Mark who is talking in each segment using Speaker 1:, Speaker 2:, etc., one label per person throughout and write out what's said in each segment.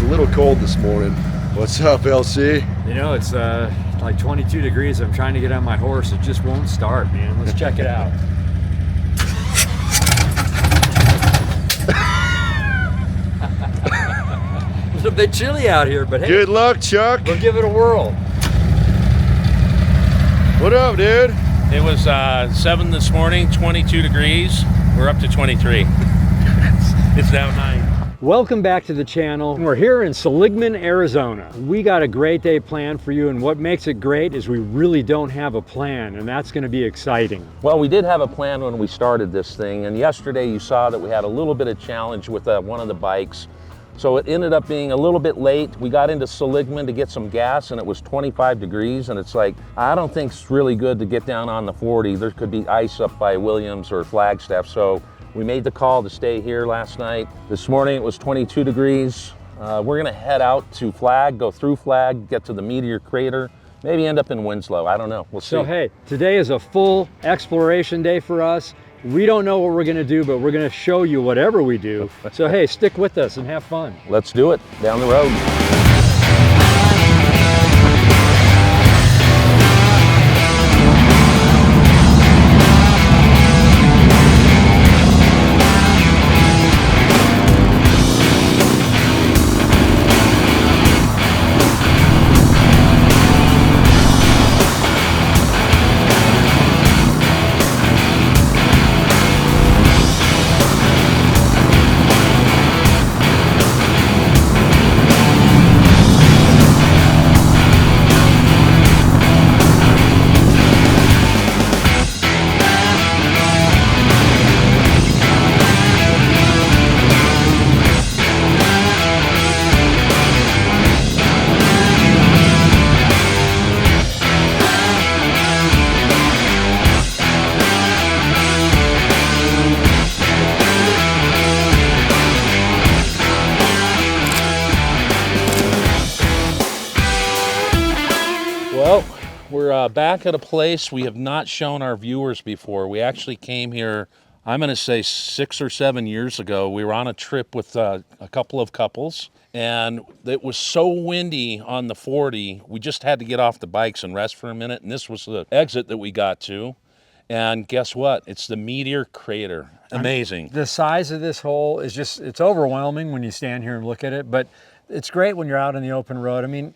Speaker 1: a little cold this morning. What's up, LC?
Speaker 2: You know, it's like 22 degrees. I'm trying to get on my horse. It just won't start, man. Let's check it out. It's a bit chilly out here, but hey.
Speaker 1: Good luck, Chuck.
Speaker 2: We'll give it a whirl.
Speaker 1: What up, dude?
Speaker 3: It was 7 this morning, 22 degrees. We're up to 23. It's now 9.
Speaker 2: Welcome back to the channel. We're here in Seligman, Arizona. We got a great day planned for you, and what makes it great is we really don't have a plan, and that's going to be exciting.
Speaker 3: Well, we did have a plan when we started this thing, and yesterday you saw that we had a little bit of challenge with one of the bikes. So it ended up being a little bit late. We got into Seligman to get some gas, and it was 25 degrees, and it's like, I don't think it's really good to get down on the 40. There could be ice up by Williams or Flagstaff, so we made the call to stay here last night. This morning it was 22 degrees. We're gonna head out to Flag, go through Flag, get to the Meteor Crater, maybe end up in Winslow, I don't know, we'll see.
Speaker 2: So hey, today is a full exploration day for us. We don't know what we're gonna do, but we're gonna show you whatever we do. So hey, stick with us and have fun.
Speaker 3: Let's do it, down the road. Well, we're back at a place we have not shown our viewers before. We actually came here, I'm going to say 6 or 7 years ago. We were on a trip with a couple of couples, and it was so windy on the 40, we just had to get off the bikes and rest for a minute, and this was the exit that we got to. And guess what? It's the Meteor Crater. Amazing.
Speaker 2: The size of this hole is just, it's overwhelming when you stand here and look at it, but it's great when you're out on the open road. I mean,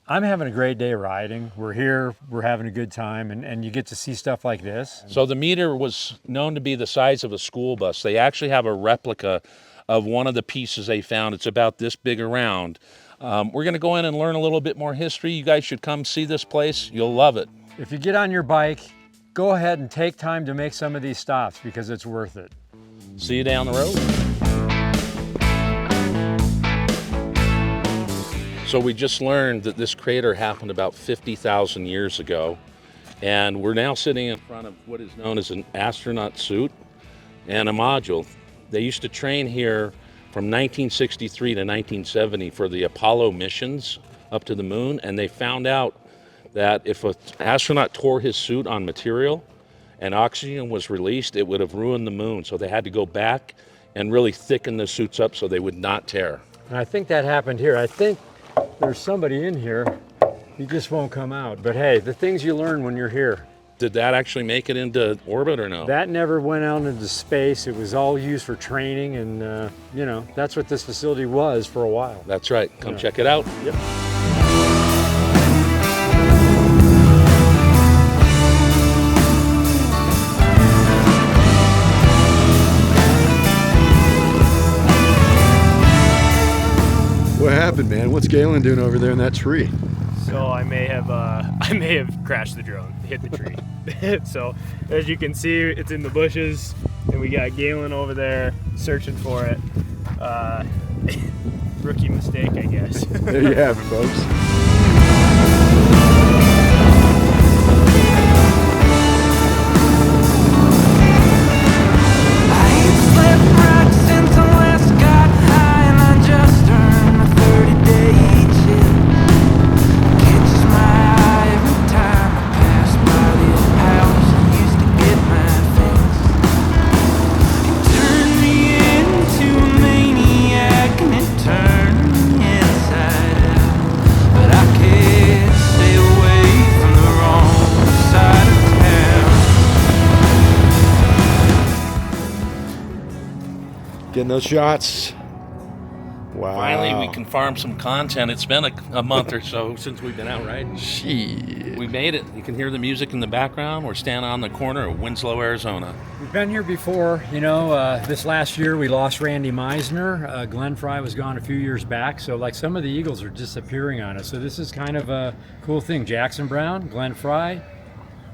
Speaker 2: I'm having a great day riding. We're here, we're having a good time, and you get to see stuff like this.
Speaker 3: So the Meteor was known to be the size of a school bus. They actually have a replica of one of the pieces they found. It's about this big around. We're gonna go in and learn a little bit more history. You guys should come see this place. You'll love it.
Speaker 2: If you get on your bike, go ahead and take time to make some of these stops because it's worth it.
Speaker 3: See you down the road. So we just learned that this crater happened about 50,000 years ago, and we're now sitting in front of what is known as an astronaut suit and a module. They used to train here from 1963 to 1970 for the Apollo missions up to the moon, and they found out that if an astronaut tore his suit on material and oxygen was released, it would have ruined the moon. So they had to go back and really thicken the suits up so they would not tear.
Speaker 2: And I think that happened here. I think there's somebody in here. He just won't come out. But hey, the things you learn when you're here.
Speaker 3: Did that actually make it into orbit or no?
Speaker 2: That never went out into space. It was all used for training, and you know, that's what this facility was for a while.
Speaker 3: That's right. Come check it out.
Speaker 2: Yep.
Speaker 1: What happened, man? What's Galen doing over there in that tree?
Speaker 4: So I may have crashed the drone, hit the tree. So as you can see, it's in the bushes, and we got Galen over there searching for it. Rookie mistake, I guess.
Speaker 1: There you have it, folks.
Speaker 5: Turn me into a maniac, and it turned me
Speaker 1: Getting those shots. Wow.
Speaker 3: Finally, we can farm some content. It's been a month or so since we've been out riding.
Speaker 1: Shit.
Speaker 3: We made it. You can hear the music in the background. We're standing on the corner of Winslow, Arizona.
Speaker 2: We've been here before. You know, this last year we lost Randy Meisner. Glenn Fry was gone a few years back. So like some of the Eagles are disappearing on us. So this is kind of a cool thing. Jackson Brown, Glenn Fry.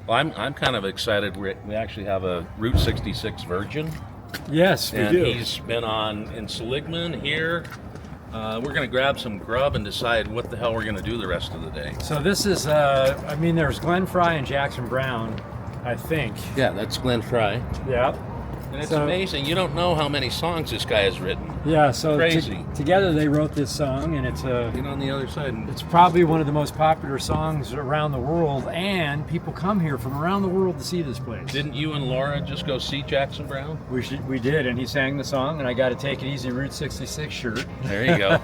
Speaker 3: Well, I'm kind of excited. We actually have a Route 66 Virgin.
Speaker 2: Yes, we
Speaker 3: and
Speaker 2: do.
Speaker 3: He's been on in Seligman here. We're going to grab some grub and decide what the hell we're going to do the rest of the day.
Speaker 2: So this is, I mean, there's Glenn Fry and Jackson Brown, I think.
Speaker 3: Yeah, that's Glenn Fry.
Speaker 2: Yeah.
Speaker 3: And it's amazing. You don't know how many songs this guy has written.
Speaker 2: Yeah, so
Speaker 3: Crazy.
Speaker 2: Together they wrote this song, and it's
Speaker 3: Get on the other side.
Speaker 2: it's probably one of the most popular songs around the world, and people come here from around the world to see this place.
Speaker 3: Didn't you and Laura just go see Jackson Brown?
Speaker 2: We did, and he sang the song, and I got a Take It Easy Route 66 shirt.
Speaker 3: There you go.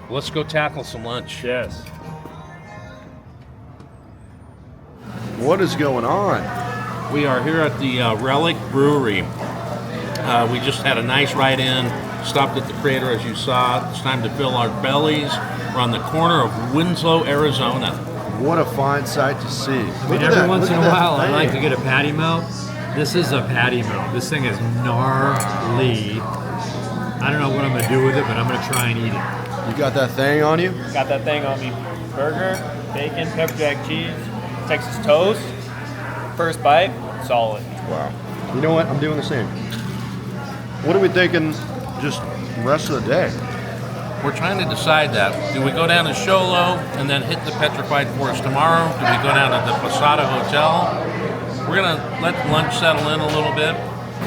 Speaker 3: Let's go tackle some lunch.
Speaker 2: Yes.
Speaker 1: What is going on?
Speaker 3: We are here at the Relic Brewery. We just had a nice ride in, stopped at the crater as you saw. It's time to fill our bellies. We're on the corner of Winslow, Arizona.
Speaker 1: What a fine sight to see.
Speaker 2: I mean, every once in a while, I like to get a patty melt. This is a patty melt. This thing is gnarly. I don't know what I'm going to do with it, but I'm going to try and eat it.
Speaker 1: You got that thing on you?
Speaker 4: Got that thing on me. Burger, bacon, pepper jack cheese, Texas toast. First bite, solid.
Speaker 1: Wow. You know what? I'm doing the same. What are we thinking just the rest of the day?
Speaker 3: We're trying to decide that. Do we go down to Sholo and then hit the Petrified Forest tomorrow? Do we go down to the Posada Hotel? We're going to let lunch settle in a little bit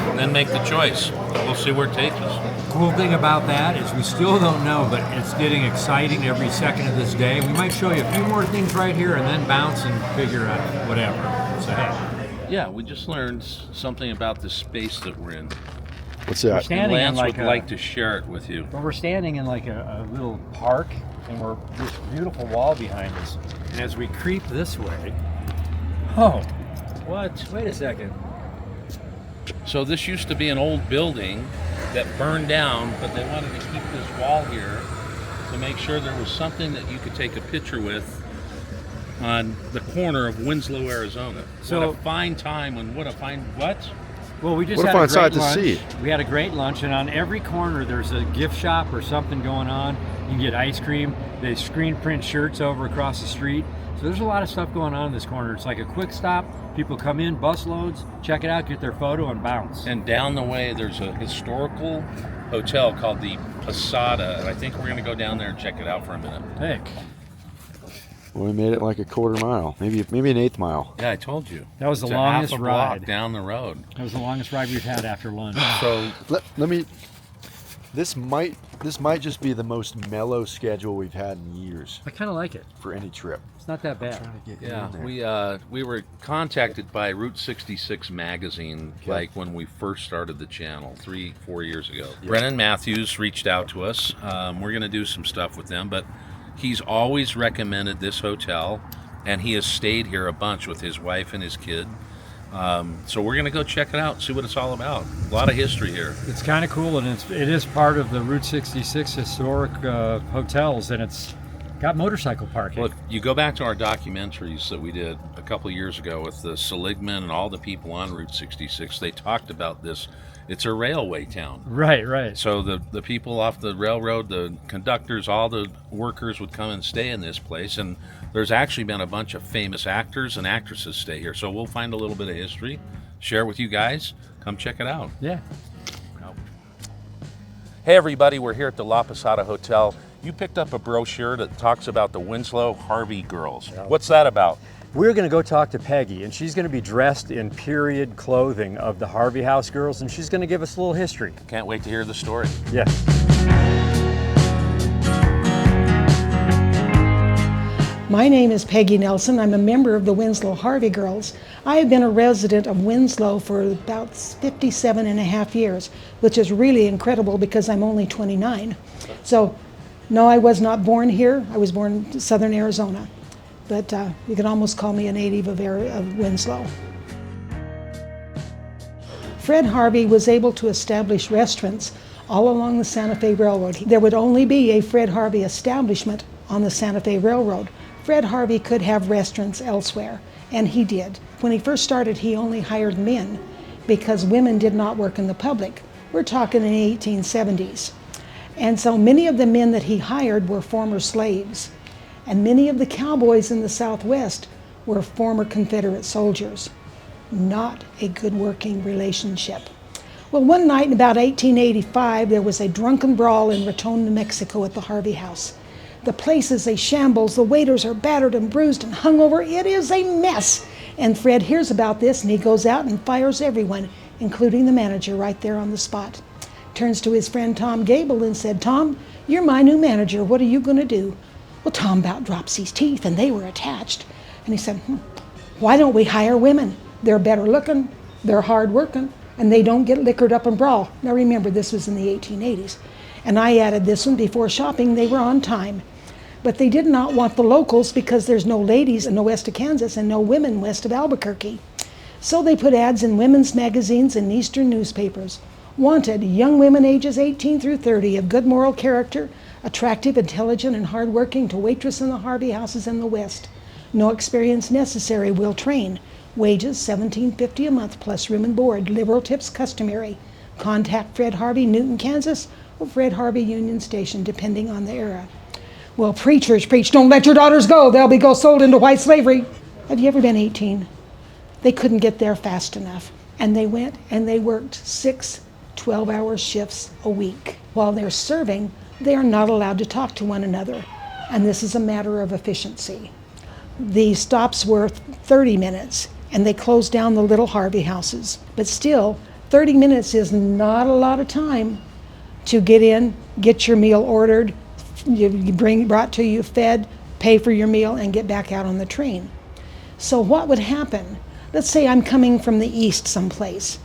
Speaker 3: and then make the choice. We'll see where it takes us.
Speaker 2: Cool thing about that is we still don't know, but it's getting exciting every second of this day. We might show you a few more things right here and then bounce and figure out whatever. So, hey.
Speaker 3: Yeah, we just learned something about the space that we're in.
Speaker 1: What's
Speaker 2: We're
Speaker 1: that?
Speaker 2: standing
Speaker 3: Lance
Speaker 2: in like
Speaker 3: would like to share it with you.
Speaker 2: But we're standing in like a little park, and we're this beautiful wall behind us. And as we creep this way, oh, what? Wait a second.
Speaker 3: So this used to be an old building that burned down, but they wanted to keep this wall here to make sure there was something that you could take a picture with on the corner of Winslow, Arizona.
Speaker 2: So
Speaker 3: what a fine time and what a fine what?
Speaker 2: Well, we just
Speaker 1: What a
Speaker 2: had
Speaker 1: fun
Speaker 2: a
Speaker 1: sight
Speaker 2: great
Speaker 1: to
Speaker 2: lunch.
Speaker 1: see.
Speaker 2: We had a great lunch, and on every corner there's a gift shop or something going on. You can get ice cream. They screen print shirts over across the street. So there's a lot of stuff going on in this corner. It's like a quick stop. People come in, bus loads, check it out, get their photo, and bounce.
Speaker 3: And down the way there's a historical hotel called the Posada, and I think we're going to go down there and check it out for a minute.
Speaker 2: Heck,
Speaker 1: Well, we made it like a quarter mile, maybe an eighth mile.
Speaker 3: Yeah, I told you.
Speaker 2: that was the
Speaker 3: It's a
Speaker 2: longest
Speaker 3: half a block
Speaker 2: ride.
Speaker 3: down the road.
Speaker 2: That was the longest ride we've had after lunch.
Speaker 3: So
Speaker 1: Let me. This might just be the most mellow schedule we've had in years
Speaker 2: I kind of like it.
Speaker 1: for any trip.
Speaker 2: It's not that bad.
Speaker 3: yeah, we were contacted by Route 66 magazine
Speaker 1: Okay.
Speaker 3: like when we first started the channel 3-4 years ago. Brennan Matthews reached out to us. We're going to do some stuff with them, but he's always recommended this hotel, and he has stayed here a bunch with his wife and his kid. So we're going to go check it out, see what it's all about. A lot of history here.
Speaker 2: It's kind of cool, and it is part of the Route 66 historic hotels, and it's got motorcycle parking.
Speaker 3: Well, if you go back to our documentaries that we did a couple of years ago with the Seligman and all the people on Route 66, they talked about this. It's a railway town.
Speaker 2: Right.
Speaker 3: So the people off the railroad, the conductors, all the workers would come and stay in this place. And there's actually been a bunch of famous actors and actresses stay here. So we'll find a little bit of history, share it with you guys. Come check it out.
Speaker 2: Yeah.
Speaker 3: Hey everybody, we're here at the La Posada Hotel. You picked up a brochure that talks about the Winslow Harvey girls.
Speaker 2: Yeah.
Speaker 3: What's that about?
Speaker 2: We're going to go talk to Peggy, and she's going to be dressed in period clothing of the Harvey House girls, and she's going to give us a little history.
Speaker 3: Can't wait to hear the story.
Speaker 2: Yeah.
Speaker 5: My name is Peggy Nelson. I'm a member of the Winslow Harvey Girls. I have been a resident of Winslow for about 57 and a half years, which is really incredible because I'm only 29. So, no, I was not born here. I was born in southern Arizona. But you can almost call me a native of Winslow. Fred Harvey was able to establish restaurants all along the Santa Fe Railroad. There would only be a Fred Harvey establishment on the Santa Fe Railroad. Fred Harvey could have restaurants elsewhere, and he did. When he first started, he only hired men because women did not work in the public. We're talking in the 1870s. And so many of the men that he hired were former slaves, and many of the cowboys in the Southwest were former Confederate soldiers. Not a good working relationship. Well, one night in about 1885, there was a drunken brawl in Raton, New Mexico at the Harvey House. The place is a shambles. The waiters are battered and bruised and hungover. It is a mess. And Fred hears about this, and he goes out and fires everyone, including the manager right there on the spot. Turns to his friend Tom Gable and said, "Tom, you're my new manager. What are you going to do?" Well, Tom about drops his teeth, and they were attached. And he said, "Why don't we hire women? They're better looking, they're hard working, and they don't get liquored up and brawl." Now remember, this was in the 1880s. And I added this one before shopping. They were on time. But they did not want the locals because there's no ladies in the west of Kansas and no women west of Albuquerque. So they put ads in women's magazines and eastern newspapers. Wanted, young women ages 18 through 30 of good moral character, attractive, intelligent, and hardworking to waitress in the Harvey houses in the west. No experience necessary, will train. Wages $17.50 a month plus room and board. Liberal tips customary. Contact Fred Harvey, Newton, Kansas, or Fred Harvey Union Station, depending on the era. Well, preachers preach, "Don't let your daughters go. They'll be sold into white slavery." Have you ever been 18? They couldn't get there fast enough. And they went and they worked 6 12-hour shifts a week. While they're serving, they are not allowed to talk to one another. And this is a matter of efficiency. The stops were 30 minutes, and they closed down the little Harvey houses. But still, 30 minutes is not a lot of time to get in, get your meal ordered, brought to you, fed, pay for your meal, and get back out on the train. So what would happen? Let's say I'm coming from the east someplace.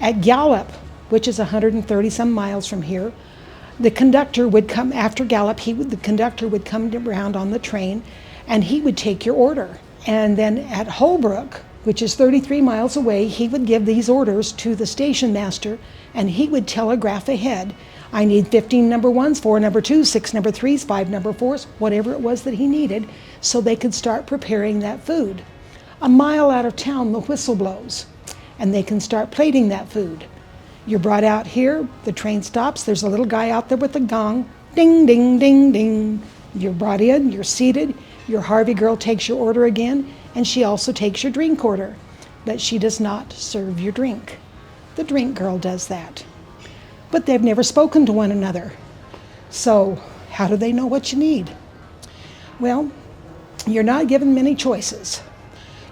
Speaker 5: At Gallup, which is 130 some miles from here, the conductor would come after Gallup. The conductor would come around on the train, and he would take your order. And then at Holbrook, which is 33 miles away, he would give these orders to the station master, and he would telegraph ahead. I need 15 number ones, 4 number twos, 6 number threes, 5 number fours, whatever it was that he needed, so they could start preparing that food. A mile out of town, the whistle blows, and they can start plating that food. You're brought out here, the train stops, there's a little guy out there with a gong, ding, ding, ding, ding. You're brought in, you're seated, your Harvey girl takes your order again, and she also takes your drink order, but she does not serve your drink. The drink girl does that. But they've never spoken to one another. So how do they know what you need? Well, you're not given many choices.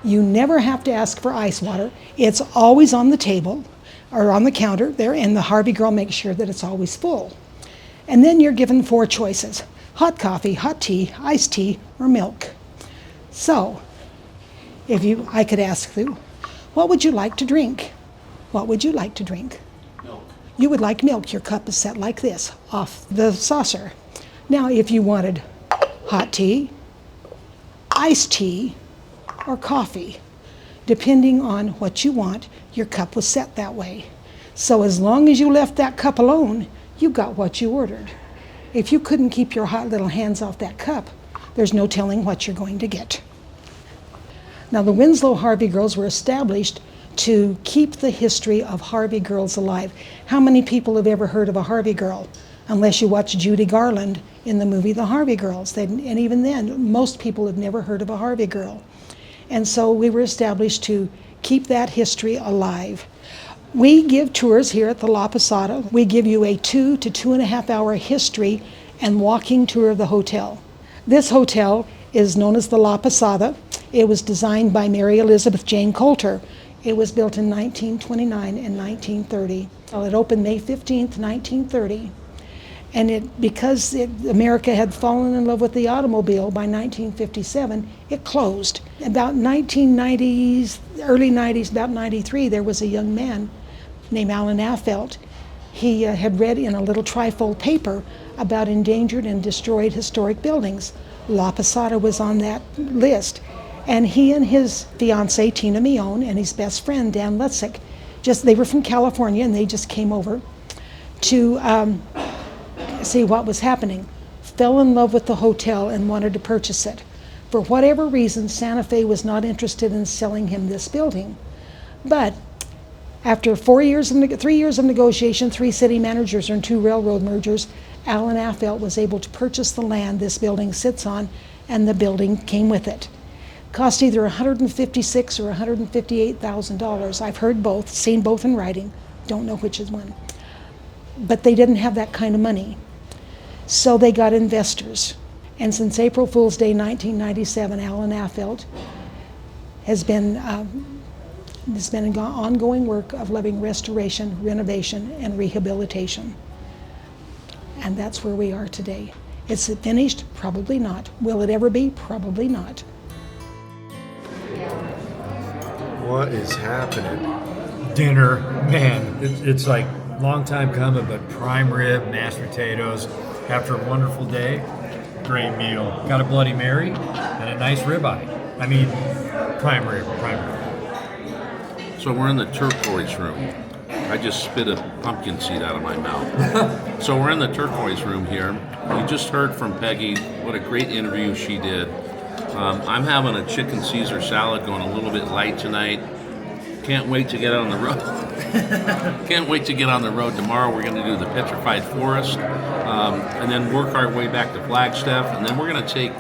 Speaker 5: You never have to ask for ice water. It's always on the table or on the counter there, and the Harvey girl makes sure that it's always full. And then you're given 4 choices: hot coffee, hot tea, iced tea, or milk. So I could ask you, what would you like to drink? What would you like to drink? You would like milk. Your cup is set like this, off the saucer. Now, if you wanted hot tea, iced tea, or coffee, depending on what you want, your cup was set that way. So as long as you left that cup alone, you got what you ordered. If you couldn't keep your hot little hands off that cup, there's no telling what you're going to get. Now, the Winslow Harvey girls were established to keep the history of Harvey girls alive. How many people have ever heard of a Harvey girl? Unless you watch Judy Garland in the movie The Harvey Girls. And even then, most people have never heard of a Harvey girl. And so we were established to keep that history alive. We give tours here at the La Posada. We give you a 2 to 2.5 hour history and walking tour of the hotel. This hotel is known as the La Posada. It was designed by Mary Elizabeth Jane Coulter. It was built in 1929 and 1930. It opened May 15th, 1930. And because America had fallen in love with the automobile by 1957, it closed. About 1990s, early 90s, about 93, there was a young man named Alan Affelt. He had read in a little trifold paper about endangered and destroyed historic buildings. La Posada was on that list. And he and his fiancée, Tina Mion, and his best friend, Dan Lutzik, they were from California, and they just came over to see what was happening. Fell in love with the hotel and wanted to purchase it. For whatever reason, Santa Fe was not interested in selling him this building. But after 3 years of negotiation, 3 city managers and 2 railroad mergers, Alan Affeldt was able to purchase the land this building sits on, and the building came with it. Cost either $156,000 or $158,000. I've heard both, seen both in writing, don't know which is one. But they didn't have that kind of money. So they got investors. And since April Fool's Day 1997, Alan Affeldt has been an ongoing work of loving restoration, renovation, and rehabilitation. And that's where we are today. Is it finished? Probably not. Will it ever be? Probably not.
Speaker 1: What is happening?
Speaker 2: Dinner, man, it's like long time coming, but prime rib, mashed potatoes. After a wonderful day, great meal. Got a Bloody Mary and a nice ribeye. I mean, prime rib.
Speaker 3: So we're in the turquoise room. I just spit a pumpkin seed out of my mouth. So we're in the turquoise room here. You just heard from Peggy. What a great interview she did. I'm having a chicken Caesar salad, going a little bit light tonight. Can't wait to get on the road. Can't wait to get on the road tomorrow. We're going to do the Petrified Forest, and then work our way back to Flagstaff, and then we're going to take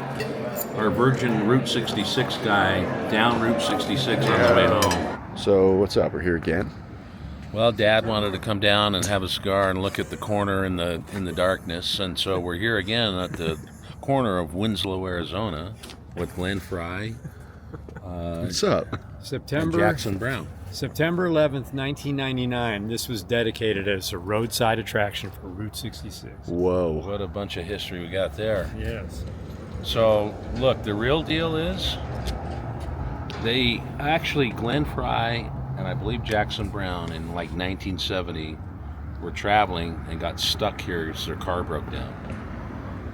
Speaker 3: our Virgin Route 66 guy down Route 66 on the way home.
Speaker 1: So what's up? We're here again.
Speaker 3: Well, Dad wanted to come down and have a cigar and look at the corner in the darkness, and so we're here again at the corner of Winslow, Arizona, with Glenn Fry.
Speaker 1: What's up?
Speaker 3: And Jackson Brown.
Speaker 2: September 11th, 1999. This was dedicated as a roadside attraction for Route 66.
Speaker 1: Whoa.
Speaker 3: What a bunch of history we got there.
Speaker 2: Yes.
Speaker 3: So, look, the real deal is they actually, Glenn Fry and I believe Jackson Brown in like 1970 were traveling and got stuck here because their car broke down.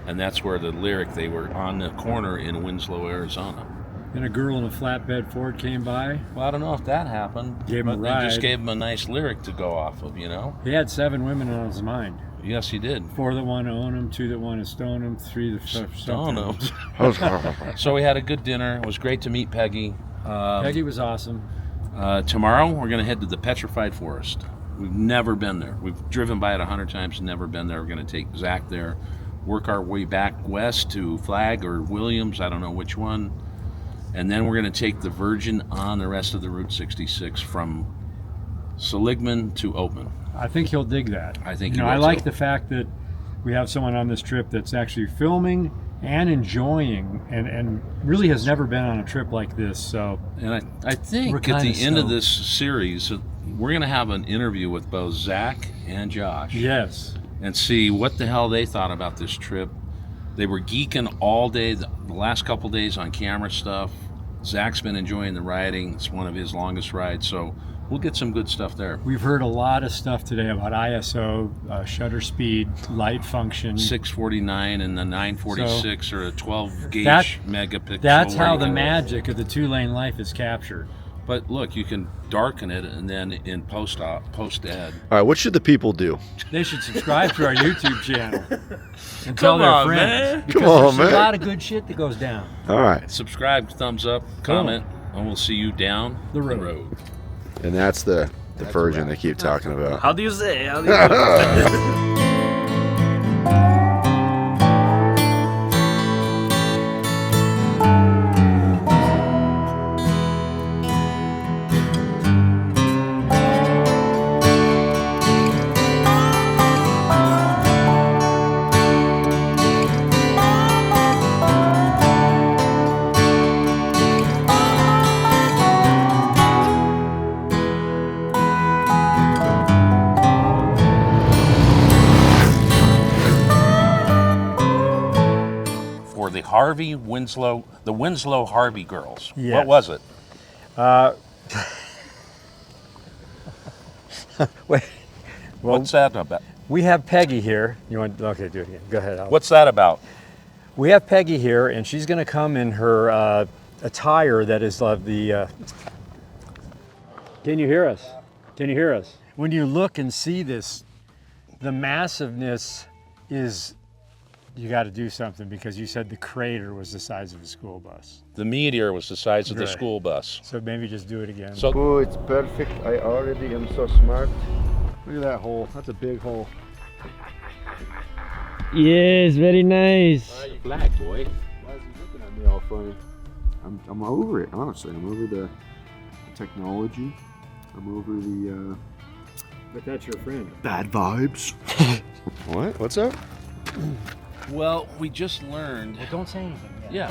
Speaker 3: And that's where the lyric, they were on the corner in Winslow, Arizona.
Speaker 2: And a girl in a flatbed Ford came by.
Speaker 3: Well, I don't know if that happened.
Speaker 2: Gave him a
Speaker 3: but
Speaker 2: ride.
Speaker 3: They just gave him a nice lyric to go off of, you know?
Speaker 2: He had 7 women on his mind.
Speaker 3: Yes, he did.
Speaker 2: 4 that want to own him, 2 that want to stone him, 3 that
Speaker 3: Stone him.
Speaker 1: How's
Speaker 3: So we had a good dinner. It was great to meet Peggy.
Speaker 2: Peggy was awesome.
Speaker 3: Tomorrow, we're going to head to the Petrified Forest. We've never been there. We've driven by it 100 times, never been there. We're going to take Zach there, work our way back west to Flag or Williams, I don't know which one. And then we're going to take the Virgin on the rest of the Route 66 from Seligman to Oatman.
Speaker 2: I think he'll dig that.
Speaker 3: I think
Speaker 2: you know,
Speaker 3: he will
Speaker 2: I like
Speaker 3: too.
Speaker 2: the fact that we have someone on this trip that's actually filming and enjoying and really has never been on a trip like this. So,
Speaker 3: And I think
Speaker 2: We're
Speaker 3: at
Speaker 2: kinda
Speaker 3: the end of
Speaker 2: stoked.
Speaker 3: this series, we're going to have an interview with both Zach and Josh.
Speaker 2: yes.
Speaker 3: And see what the hell they thought about this trip. They were geeking all day, the last couple days on camera stuff. Zach's been enjoying the riding. It's one of his longest rides, so we'll get some good stuff there.
Speaker 2: We've heard a lot of stuff today about ISO, shutter speed, light function.
Speaker 3: 649 and the 946 or a 12 gauge
Speaker 2: That-
Speaker 3: megapixel.
Speaker 2: That's
Speaker 3: where
Speaker 2: how
Speaker 3: you
Speaker 2: the
Speaker 3: can-
Speaker 2: magic of the 2-lane life is captured.
Speaker 3: But look, you can darken it and then in post ed.
Speaker 1: All right, what should the people do?
Speaker 2: They should subscribe to our YouTube channel and tell
Speaker 3: Come
Speaker 2: their
Speaker 3: on,
Speaker 2: friends.
Speaker 3: man.
Speaker 2: Because
Speaker 1: Come on,
Speaker 2: there's
Speaker 1: man.
Speaker 2: a lot of good shit that goes down.
Speaker 1: All right,
Speaker 3: Subscribe, thumbs up, comment, and we'll see you down
Speaker 2: The road.
Speaker 1: and that's the Virgin they keep talking about.
Speaker 4: How do you say? How do you say?
Speaker 3: for the Winslow Harvey girls.
Speaker 2: Yes.
Speaker 3: What was it?
Speaker 2: Wait. Well,
Speaker 3: What's that about?
Speaker 2: we have Peggy here. You want? Okay, do it again. Go ahead.
Speaker 3: What's that about?
Speaker 2: We have Peggy here, and she's going to come in her attire that is of the. Can you hear us? Can you hear us? When you look and see this, the massiveness is, you got to do something, because you said the crater was the size of a school bus.
Speaker 3: The meteor was the size of the
Speaker 2: Right.
Speaker 3: school bus.
Speaker 2: So maybe just do it again.
Speaker 3: So
Speaker 1: Oh, it's perfect. I already am so smart. Look at that hole. That's a big hole.
Speaker 6: Yes, very nice.
Speaker 3: you black boy.
Speaker 1: Why is he looking at me all funny? I'm over it, honestly. I'm over the technology. I'm over the
Speaker 2: But that's your friend.
Speaker 1: bad vibes. What? What's up?
Speaker 3: Well, we just learned.
Speaker 2: Don't say anything.
Speaker 3: Yeah.